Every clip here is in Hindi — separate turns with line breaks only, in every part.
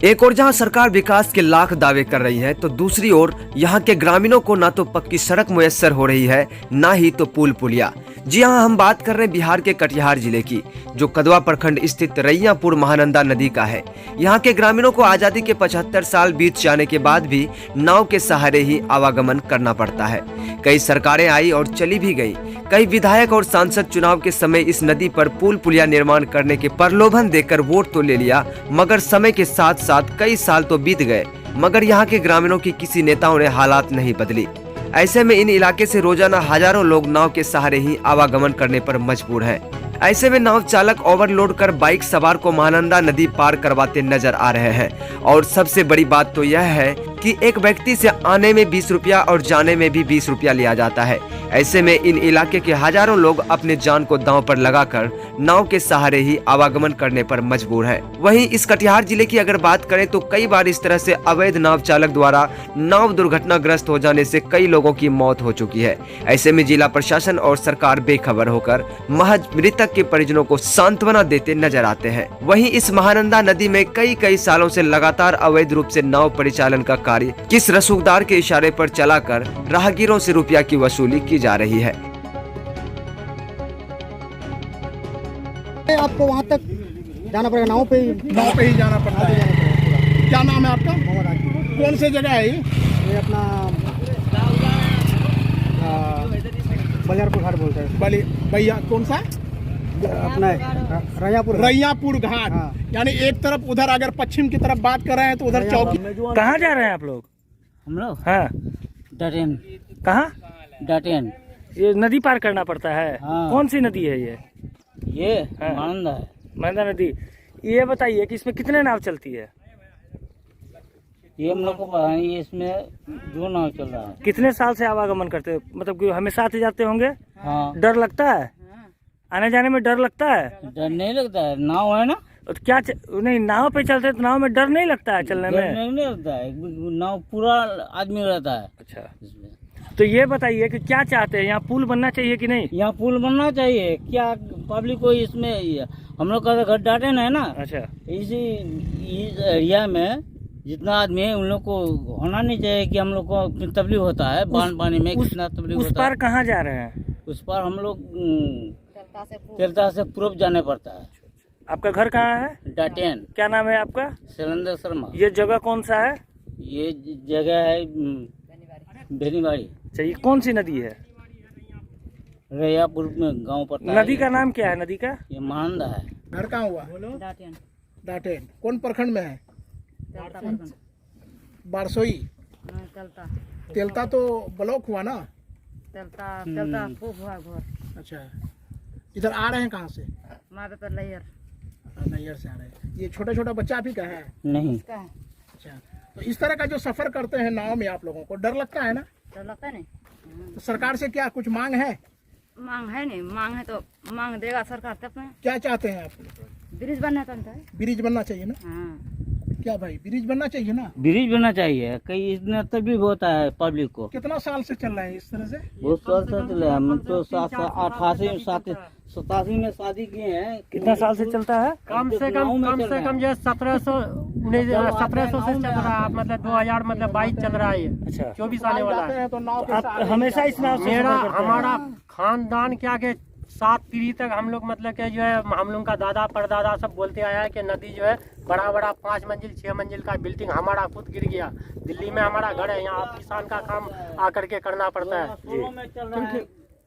एक ओर जहां सरकार विकास के लाख दावे कर रही है तो दूसरी ओर यहां के ग्रामीणों को ना तो पक्की सड़क मुयस्सर हो रही है ना ही तो पुल पुलिया। जी हां, हम बात कर रहे हैं बिहार के कटिहार जिले की, जो कदवा प्रखंड स्थित रैयापुर महानंदा नदी का है। यहां के ग्रामीणों को आजादी के 75 साल बीत जाने के बाद भी नाव के सहारे ही आवागमन करना पड़ता है। कई सरकारें आई और चली भी गई। कई विधायक और सांसद चुनाव के समय इस नदी पर पुल पुलिया निर्माण करने के प्रलोभन देकर वोट तो ले लिया, मगर समय के साथ साथ कई साल तो बीत गए, मगर यहाँ के ग्रामीणों की किसी नेताओं ने हालात नहीं बदली। ऐसे में इन इलाके से रोजाना हजारों लोग नाव के सहारे ही आवागमन करने पर मजबूर हैं। ऐसे में नाव चालक ओवरलोड कर बाइक सवार को महानंदा नदी पार करवाते नजर आ रहे हैं। और सबसे बड़ी बात तो यह है कि एक व्यक्ति से आने में 20 रुपया और जाने में भी 20 रुपया लिया जाता है। ऐसे में इन इलाके के हजारों लोग अपने जान को दांव पर लगाकर नाव के सहारे ही आवागमन करने पर मजबूर हैं। वहीं इस कटिहार जिले की अगर बात करें तो कई बार इस तरह से अवैध नाव चालक द्वारा नाव दुर्घटनाग्रस्त हो जाने से कई लोगों की मौत हो चुकी है। ऐसे में जिला प्रशासन और सरकार बेखबर होकर महज मृतक के परिजनों को सांत्वना देते नजर आते हैं। वहीं इस महानंदा नदी में कई सालों से लगातार अवैध रूप से नाव परिचालन का कार्य किस रसूखदार के इशारे पर चलाकर राहगीरों से रुपया की वसूली की जा रही है।
आपको वहाँ तक जाना पड़ेगा, नाव पे ही
जाना पड़ता है। क्या नाम है आपका? कौन सी जगह है
ये अपना बलियारपुर घाट बोलते हैं।
भैया कौन सा?
अपना रैयापुर घाट।
हाँ। यानी एक तरफ उधर अगर पश्चिम की तरफ बात कर रहे हैं तो उधर चौकी।
कहाँ जा रहे हैं आप लोग?
हम लोग
हाँ,
डाटेन।
कहाँ?
डाटेन।
ये नदी पार करना पड़ता है।
हाँ।
कौन सी नदी है ये? हाँ।
महानंदा है।
महानंदा नदी। ये बताइए कि इसमें कितने नाव चलती है?
ये हम लोग को पता नहीं, ये इसमें 2 नाव चल रहा है।
कितने साल से आवागमन करते हो? मतलब कि हमेशा आते जाते होंगे?
हाँ।
डर लगता है? आने जाने में डर लगता है?
डर नहीं लगता है, नाव है ना।
और क्या नहीं, नाव पे चलते तो नाव में डर नहीं लगता है चलने
डर
में?
नहीं लगता है, नाव पूरा आदमी रहता है
अच्छा,
इसमें।
तो ये बताइए कि क्या चाहते हैं, यहाँ पुल बनना चाहिए कि नहीं?
यहाँ पुल बनना चाहिए। क्या पब्लिक को इसमें, हम लोग का घर डाटेन है ना।
अच्छा,
इसी इस एरिया में जितना आदमी है उन लोग को होना नहीं चाहिए कि हम लोग को तकलीफ होता है। बांध पानी में कितना तकलीफ होता है।
उस पार कहाँ जा रहे हैं?
उस पर हम लोग तेलता से पूर्व जाने पड़ता है।
आपका घर कहाँ है?
डाटेन।
क्या नाम है आपका?
शैलेंद्र शर्मा।
ये जगह कौन सा है?
ये जगह है बेनीबाड़ी।
अच्छा, ये कौन सी नदी है?
रैयापुर में गांव पड़ता है।
नदी का नाम क्या है? नदी का
ये महानंदा है।
घर कहाँ हुआ? डाटेन। कौन प्रखंड में है? बारसोई। तेलता तो ब्लॉक हुआ ना।
तेलता खूब हुआ घर।
अच्छा, इधर आ रहे हैं कहाँ से?
नैयर
नैयर से आ रहे हैं। ये छोटा छोटा बच्चा भी का है?
नहीं।
अच्छा, तो इस तरह का जो सफर करते हैं नाव में आप लोगों को डर लगता है ना?
डर लगता है नहीं।
तो सरकार से क्या कुछ मांग है?
मांग है नहीं, मांग है तो मांग देगा सरकार तब ना।
क्या चाहते हैं आप?
ब्रिज बनना चाहता है।
ब्रिज बनना चाहिए ना?
हाँ।
क्या भाई, ब्रिज बनना चाहिए ना?
ब्रिज बनना चाहिए। कई इतना तकलीफ होता है पब्लिक को।
कितना साल से चल रहे हैं इस तरह से?
बहुत साल से चले। हम तो 87 में शादी किए हैं।
कितना साल से चलता है?
कम से कम जो 1700 से चल रहा है। मतलब 2022 चल रहा है ये।
अच्छा,
24 आने वाला
जाते
है।
हैं तो नाव के
आप
सहारे-
हमेशा इस नाव से
मेरा
सफर करते हैं?
हमारा खानदान क्या के 7 पीढ़ी तक हम लोग मतलब के जो है हम लोग का दादा परदादा सब बोलते आया है कि नदी जो है बड़ा 5 मंजिल 6 मंजिल का बिल्डिंग हमारा खुद गिर गया। दिल्ली में हमारा घर है, यहाँ आप किसान का काम आकर के करना पड़ता है।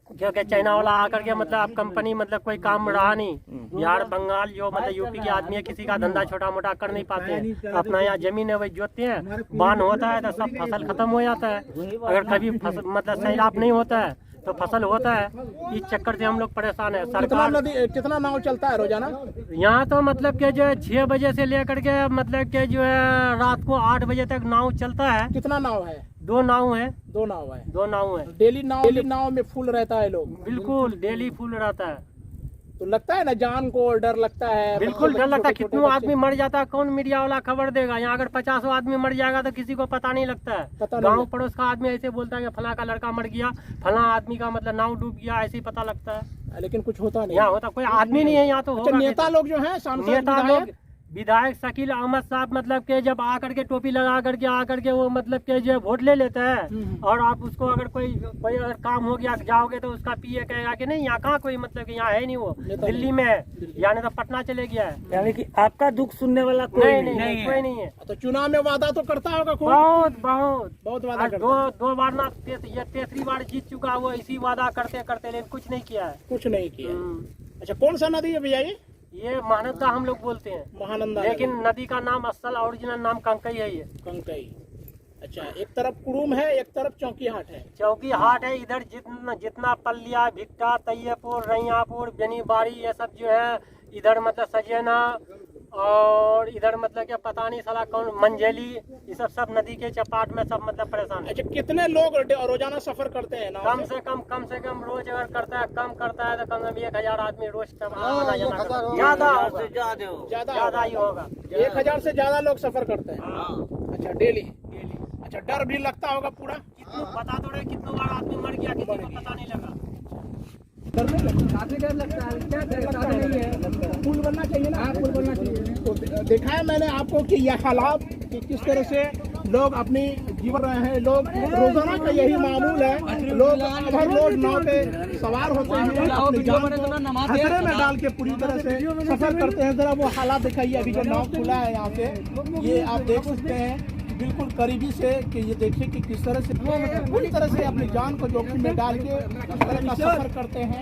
क्योंकि चाइना वाला आकर के मतलब आप कंपनी मतलब कोई काम रहा नहीं। बिहार बंगाल जो मतलब यूपी के आदमी है, किसी का धंधा छोटा मोटा कर नहीं पाते हैं। अपना यहाँ जमीन है वही जोतते हैं। बान होता है तो सब फसल खत्म हो जाता है। अगर कभी मतलब सैलाब नहीं होता है तो फसल होता है। इस चक्कर से हम लोग परेशान है। सरकार
कितना नाव चलता है रोजाना?
यहाँ तो मतलब के जो है 6 बजे से लेकर के मतलब के जो है रात को 8 बजे तक नाव चलता है।
कितना नाव है?
2 नाव है।
2 नाव है।
2 नाव है।
डेली नाव में फुल रहता है लोग?
बिल्कुल डेली फुल रहता है।
तो लगता है ना जान को डर लगता है?
बिल्कुल डर लगता है। कितनों आदमी मर जाता है, कौन मीडिया वाला खबर देगा? यहाँ अगर 50 आदमी मर जाएगा तो किसी को पता नहीं लगता है। गांव पड़ोस का आदमी ऐसे बोलता है कि फला का लड़का मर गया, फला आदमी का मतलब नाव डूब गया, ऐसे ही पता लगता है।
लेकिन कुछ होता नहीं।
यहाँ होता कोई आदमी नहीं है यहाँ तो।
अच्छा, नेता लोग जो है, सांसद
नेता लोग विधायक शकील अहमद साहब मतलब के जब आकर के टोपी लगा करके आकर के वो मतलब के जो है वोट ले लेता है, और आप उसको अगर कोई अगर काम हो गया जाओगे तो उसका पीए कहेगा कि नहीं यहाँ कहाँ कोई मतलब कि यहाँ है नहीं, वो दिल्ली में है, यानी तो पटना चले गया है।
यानी कि आपका दुख सुनने वाला कोई
नहीं कोई नहीं है।
तो चुनाव में वादा तो करता होगा खूब?
बहुत
वादा
आज
करता
दो बार ना ये तीसरी बार जीत चुका, वो इसी वादा करते करते लेकिन कुछ नहीं किया है।
कुछ नहीं किया। अच्छा, कौन सा नदी है भैया
ये महानंदा हम लोग बोलते हैं,
महानंदा,
लेकिन नदी का नाम असल ओरिजिनल नाम कंकई है ये।
कंकई। अच्छा, एक तरफ कुड़ुम है, एक तरफ चौकी हाट है।
चौकी हाट है, इधर जितना पल्लिया, भिक्टा, तैयपुर, रैयापुर, बेनीबाड़ी, ये सब जो है इधर मतलब सजेना, और इधर मतलब क्या पता नहीं साला कौन मंझेली, ये सब नदी के चपाट में सब मतलब परेशान है।
अच्छा, कितने लोग रोजाना सफर करते हैं नाव
कम
में?
से कम रोज अगर करता है, कम करता है तो कम से कम 1000 आदमी रोज ज्यादा ही होगा।
1000 से ज्यादा लोग सफर करते हैं। अच्छा, डेली। अच्छा, डर भी लगता होगा पूरा?
कितनों बता दो रहे, कितनों बार आदमी मर गया, किसी को पता नहीं लगा।
काफी डर लगता है। क्या नहीं है, पुल बनना चाहिए ना। पुल बनना चाहिए। तो देखा है मैंने आपको कि यह हालात कि किस तरह से लोग अपनी जीवन रहे हैं। लोग रोजाना का यही मामूल है, लोग हर रोज नाव पे सवार होते हैं, अपनी जान को खतरे में डाल के पूरी तरह से सफर करते हैं। जरा वो हालात दिखाइए, अभी जो नाव खुला है यहाँ पे, ये आप देख सकते हैं बिल्कुल करीबी से, कि ये देखिए कि किस तरह से पूरी तरह से अपनी जान को जोखिम में डाल के इस तरह का सफर करते हैं।